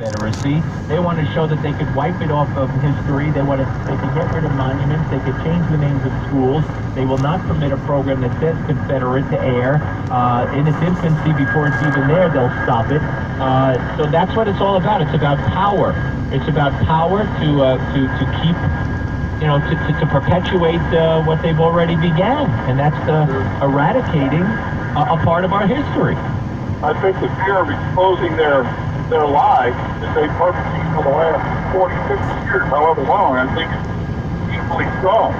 Confederacy. They want to show that they could wipe it off of history. They could get rid of monuments. They could change the names of schools. They will not permit a program that says Confederate to air. In its infancy, before it's even there, they'll stop it. So that's what it's all about. It's about power. It's about power to keep, to perpetuate what they've already began, and that's eradicating a part of our history. I think the fear of exposing their lies that they've perpetrated for the last 40, 50 years, however long, I think is equally strong.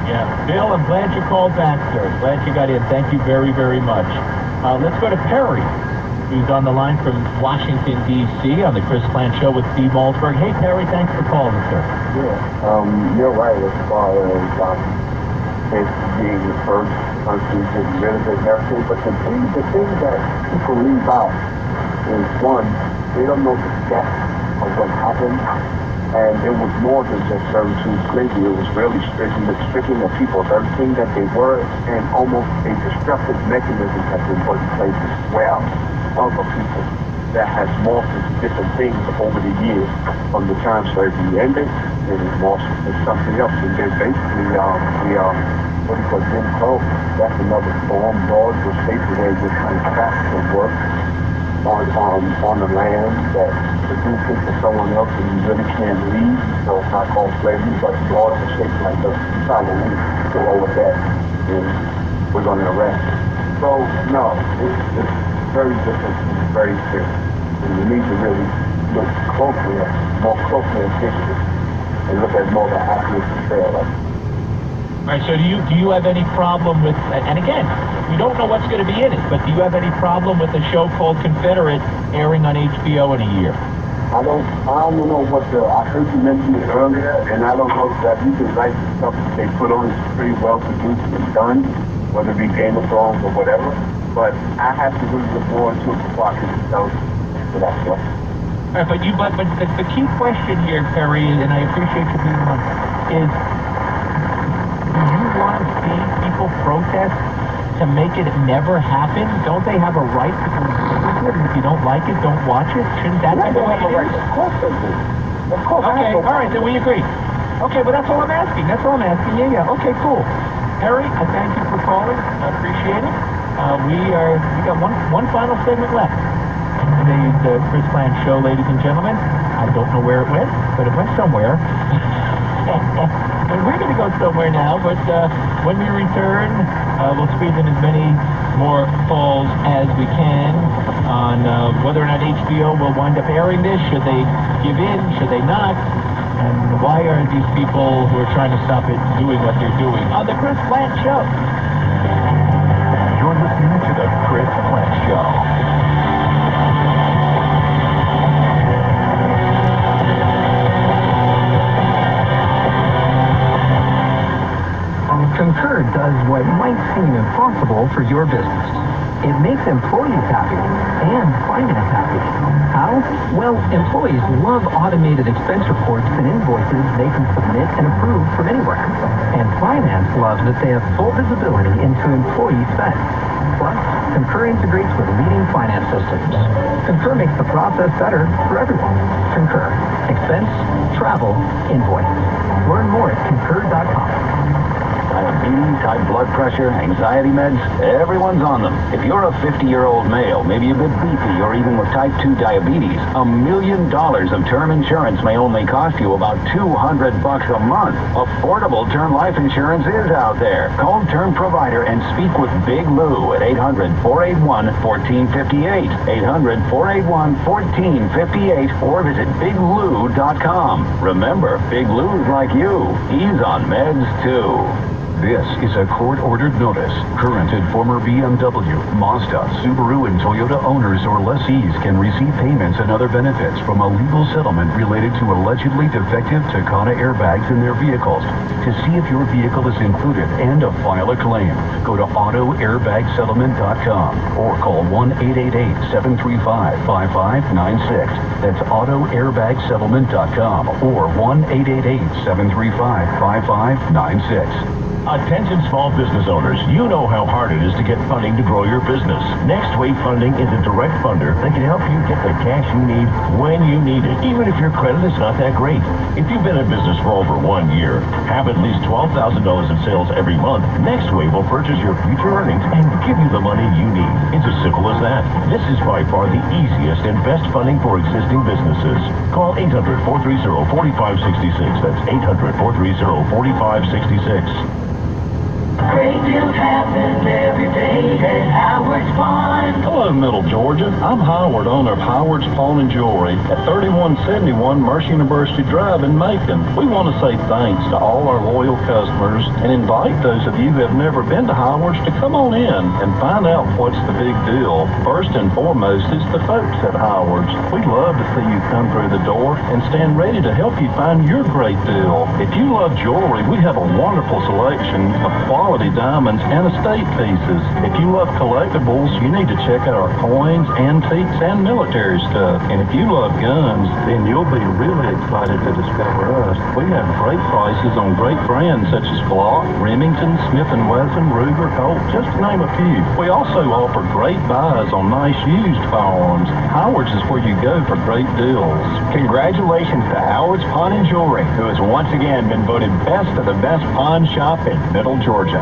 Yeah, Bill, I'm glad you called back, sir. Glad you got in. Thank you very, very much. Let's go to Perry, who's on the line from Washington, D.C. on the Chris Plante Show with Steve Malzberg. Hey, Perry, thanks for calling, sir. Yeah, you're right as far as being the first country to get rid of it and everything, but the thing that people leave out is, one, they don't know the depth of what happened, and it was more than just servitude slavery. It was really stripping the people of everything that they were, and almost a destructive mechanism has been put in place as well of the people that has morphed into different things over the years from the time slavery ended, and it morphed into something else. And then basically, what do you call Jim Crow? That's another form. Laws were states where this kind of traffic and work on the land that produces for someone else, and you really can't leave. So it's not called slavery, but laws are shaped like this. You try to leave, go over that, and we're going to arrest you. So no, it's very different, very serious. And you need to really look more closely at history and look at more of the accurate portrayal of it. All right, so do you have any problem with, and again, we don't know what's going to be in it, but do you have any problem with a show called Confederate airing on HBO in a year? I don't know I heard you mention it earlier, and I don't know that you can write the stuff that they put on is pretty well produced and done, whether it be Game of Thrones or whatever. But I have to really look more into it before I can tell for that stuff. All right, but the key question here, Perry, and I appreciate you being on, is do you want to see people protest to make it never happen? Don't they have a right to do it? And if you don't like it, don't watch it? Shouldn't that be the way it is? Of course they do. Of course. Okay, all right, then we agree. Okay, but that's all I'm asking. Yeah. Okay, cool. Perry, I thank you for calling. I appreciate it. We got one final segment left. Today's Chris Plante Show, ladies and gentlemen. I don't know where it went, but it went somewhere. And we're going to go somewhere now, but when we return, we'll squeeze in as many more calls as we can on whether or not HBO will wind up airing this. Should they give in? Should they not? And why are these people who are trying to stop it doing what they're doing on the Chris Plante Show? You're listening to the Chris Plante Show. Concur does what might seem impossible for your business. It makes employees happy and finance happy. How? Well, employees love automated expense reports and invoices they can submit and approve from anywhere. And finance loves that they have full visibility into employee spend. Plus, Concur integrates with leading finance systems. Concur makes the process better for everyone. Concur. Expense, travel, invoice. Learn more at concur.com. Diabetes, high blood pressure, anxiety meds, everyone's on them. If you're a 50-year-old male, maybe a bit beefy, or even with type 2 diabetes, $1 million of term insurance may only cost you about $200 a month. Affordable term life insurance is out there. Call Term Provider and speak with Big Lou at 800-481-1458, 800-481-1458, or visit biglou.com. Remember, Big Lou's like you. He's on meds, too. This is a court-ordered notice. Current and former BMW, Mazda, Subaru, and Toyota owners or lessees can receive payments and other benefits from a legal settlement related to allegedly defective Takata airbags in their vehicles. To see if your vehicle is included and to file a claim, go to autoairbagsettlement.com or call 1-888-735-5596. That's autoairbagsettlement.com or 1-888-735-5596. Attention small business owners, you know how hard it is to get funding to grow your business. Next Wave Funding is a direct funder that can help you get the cash you need when you need it, even if your credit is not that great. If you've been in business for over 1 year, have at least $12,000 in sales every month, Next Wave will purchase your future earnings and give you the money you need. It's as simple as that. This is by far the easiest and best funding for existing businesses. Call 800-430-4566. That's 800-430-4566. Great deals happen every day at Howard's Pawn. Hello, Middle Georgia. I'm Howard, owner of Howard's Pawn and Jewelry at 3171 Mercer University Drive in Macon. We want to say thanks to all our loyal customers and invite those of you who have never been to Howard's to come on in and find out what's the big deal. First and foremost is the folks at Howard's. We'd love to see you come through the door and stand ready to help you find your great deal. If you love jewelry, we have a wonderful selection of quality diamonds and estate pieces. If you love collectibles, you need to check out our coins, antiques, and military stuff. And if you love guns, then you'll be really excited to discover us. We have great prices on great brands such as Glock, Remington, Smith & Wesson, Ruger, Colt, just to name a few. We also offer great buys on nice used firearms. Howard's is where you go for great deals. Congratulations to Howard's Pawn and Jewelry, who has once again been voted best of the best pawn shop in Middle Georgia.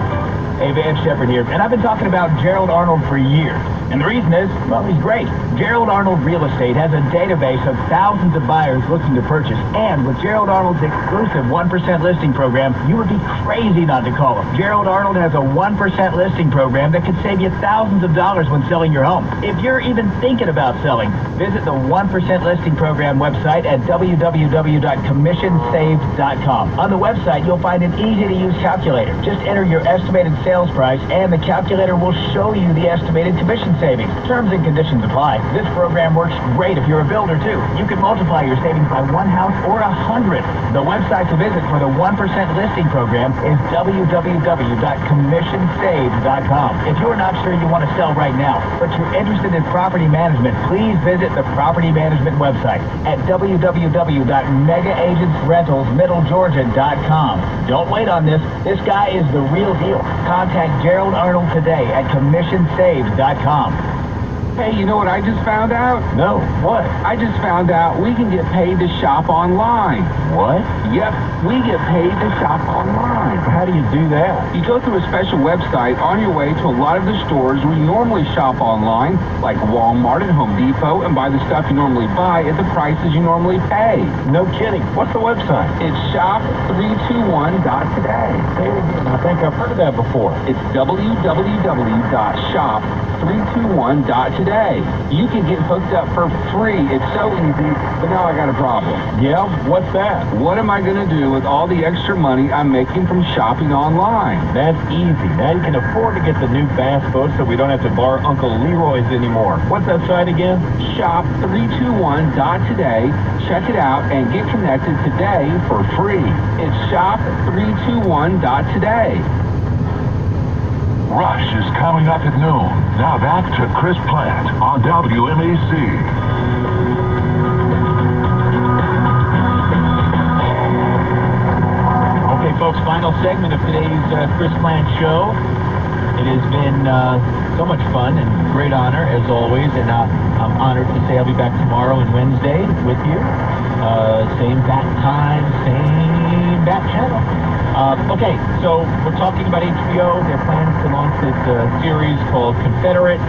Hey, Van Shepard here, and I've been talking about Gerald Arnold for years. And the reason is, well, he's great. Gerald Arnold Real Estate has a database of thousands of buyers looking to purchase. And with Gerald Arnold's exclusive 1% listing program, you would be crazy not to call him. Gerald Arnold has a 1% listing program that could save you thousands of dollars when selling your home. If you're even thinking about selling, visit the 1% listing program website at www.commissionsaved.com. On the website, you'll find an easy-to-use calculator. Just enter your estimated sales price, and the calculator will show you the estimated commission savings. Terms and conditions apply. This program works great if you're a builder, too. You can multiply your savings by 1 house or 100. The website to visit for the 1% listing program is www.commissionsaved.com. If you're not sure you want to sell right now, but you're interested in property management, please visit the property management website at www.megaagentsrentalsmiddlegeorgia.com. Don't wait on this. This guy is the real deal. Contact Gerald Arnold today at commissionsaved.com. Hey, you know what I just found out? No, what? I just found out we can get paid to shop online. What? Yep, we get paid to shop online. How do you do that? You go through a special website on your way to a lot of the stores where you normally shop online, like Walmart and Home Depot, and buy the stuff you normally buy at the prices you normally pay. No kidding. What's the website? It's shop321.today. Say it again. I think I've heard of that before. It's www.shop321.today. You can get hooked up for free. It's so easy, but now I got a problem. Yeah? What's that? What am I going to do with all the extra money I'm making from shopping online? That's easy. Now you can afford to get the new bass boat so we don't have to borrow Uncle Leroy's anymore. What's that site again? Shop321.today. Check it out and get connected today for free. It's shop321.today. Rush is coming up at noon. Now back to Chris Plante on WMAC. Okay, folks, final segment of today's Chris Plante show. It has been so much fun and great honor, as always, and I'm honored to say I'll be back tomorrow and Wednesday with you. Same bat time, same bat channel. Okay, so we're talking about HBO. Their plans to launch this series called Confederate,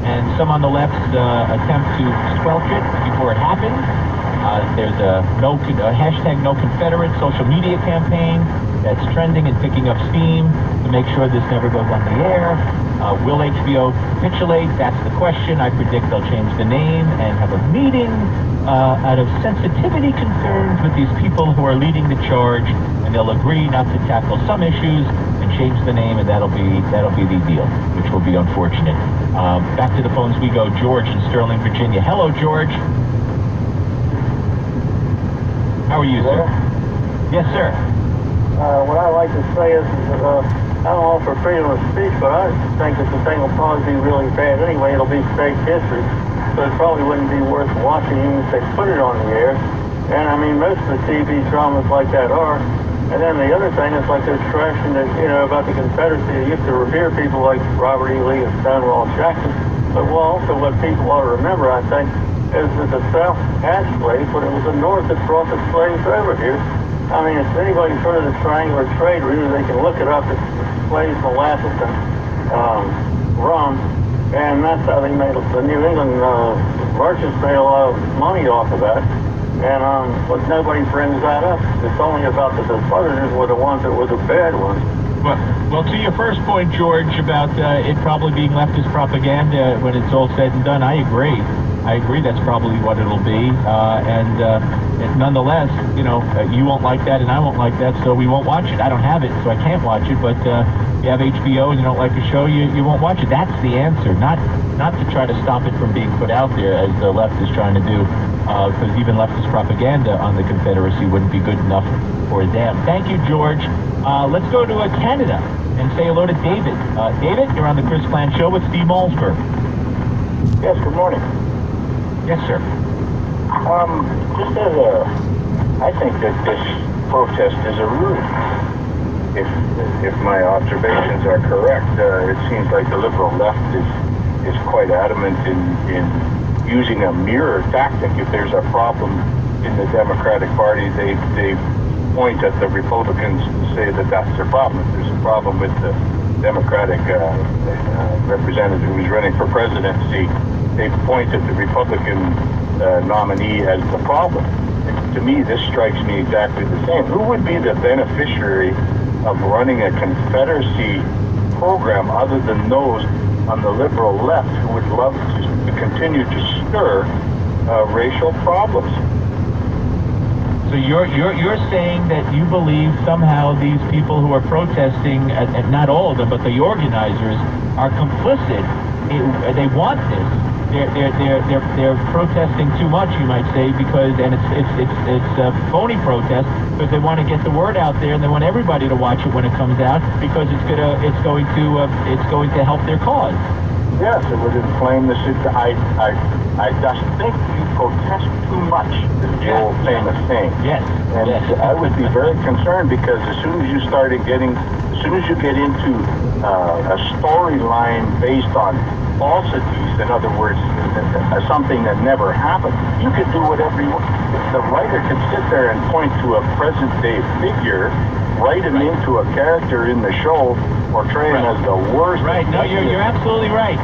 and some on the left's attempt to squelch it before it happens. There's a hashtag No Confederate social media campaign that's trending and picking up steam to make sure this never goes on the air. Will HBO capitulate? That's the question. I predict they'll change the name and have a meeting out of sensitivity concerns with these people who are leading the charge, and they'll agree not to tackle some issues and change the name, and that'll be the deal, which will be unfortunate. Back to the phones we go. George in Sterling, Virginia. Hello, George. How are you, sir? Yes, sir. What I like to say is I don't offer freedom of speech, but I think that the thing will probably be really bad anyway. It'll be fake history, so it probably wouldn't be worth watching even if they put it on the air. And I mean, most of the TV dramas like that are And then the other thing is like this tradition that, you know, about the Confederacy. They used to revere people like Robert E. Lee and Stonewall Jackson. But also what people ought to remember, I think, is that the South had slaves, but it was the North that brought the slaves over here. I mean, if anybody's heard of the triangular trade route, they can look it up. It's slaves, molasses, and rum. And that's how they made the New England merchants made a lot of money off of that. And but nobody brings that up. It's only about the Southerners were the ones that were the bad ones. Well, to your first point, George, about it probably being leftist propaganda when it's all said and done, I agree. That's probably what it'll be. And nonetheless, you know, you won't like that and I won't like that, so we won't watch it. I don't have it, so I can't watch it. But you have HBO and you don't like a show, you won't watch it. That's the answer. Not to try to stop it from being put out there as the left is trying to do. Because even leftist propaganda on the Confederacy wouldn't be good enough for them. Thank you, George. Let's go to Canada and say hello to David. David, you're on the Chris Plante Show with Steve Malzberg. Yes, good morning. Yes, sir. Just as I think that this protest is a ruse. If my observations are correct, it seems like the liberal left is quite adamant in using a mirror tactic. If there's a problem in the Democratic Party, they point at the Republicans to say that that's their problem. If there's a problem with the Democratic representative who's running for presidency, they point at the Republican nominee as the problem. And to me, this strikes me exactly the same. Who would be the beneficiary of running a Confederacy program other than those on the liberal left who would love to continue to stir racial problems? So you're saying that you believe somehow these people who are protesting, and not all of them, but the organizers, are complicit. They want this. They're protesting too much, you might say, because it's a phony protest because they want to get the word out there and they want everybody to watch it when it comes out because it's going to help their cause. Yes, it would inflame the situation. I just think you protest too much, is the old famous saying. Yes. And I would be very concerned because as soon as you get into a storyline based on falsities, in other words, something that never happened, you could do whatever you want. The writer could sit there and point to a present-day figure, write him into a character in the show, portray him as the worst. Right. No, you're absolutely right.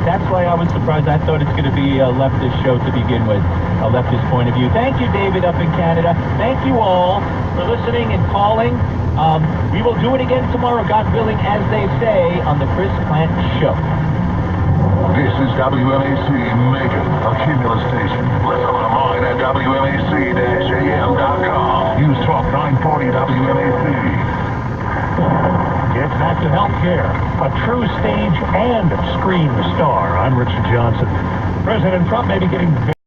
That's why I was surprised. I thought it's going to be a leftist show to begin with, a leftist point of view. Thank you, David, up in Canada. Thank you all for listening and calling. We will do it again tomorrow, God willing, as they say, on the Chris Plante Show. This is WMAC Macon, a Cumulus station. Listen online at WMAC-AM.com. Use Talk 940 WMAC. Gets back to healthcare. A true stage and screen star. I'm Richard Johnson. President Trump may be getting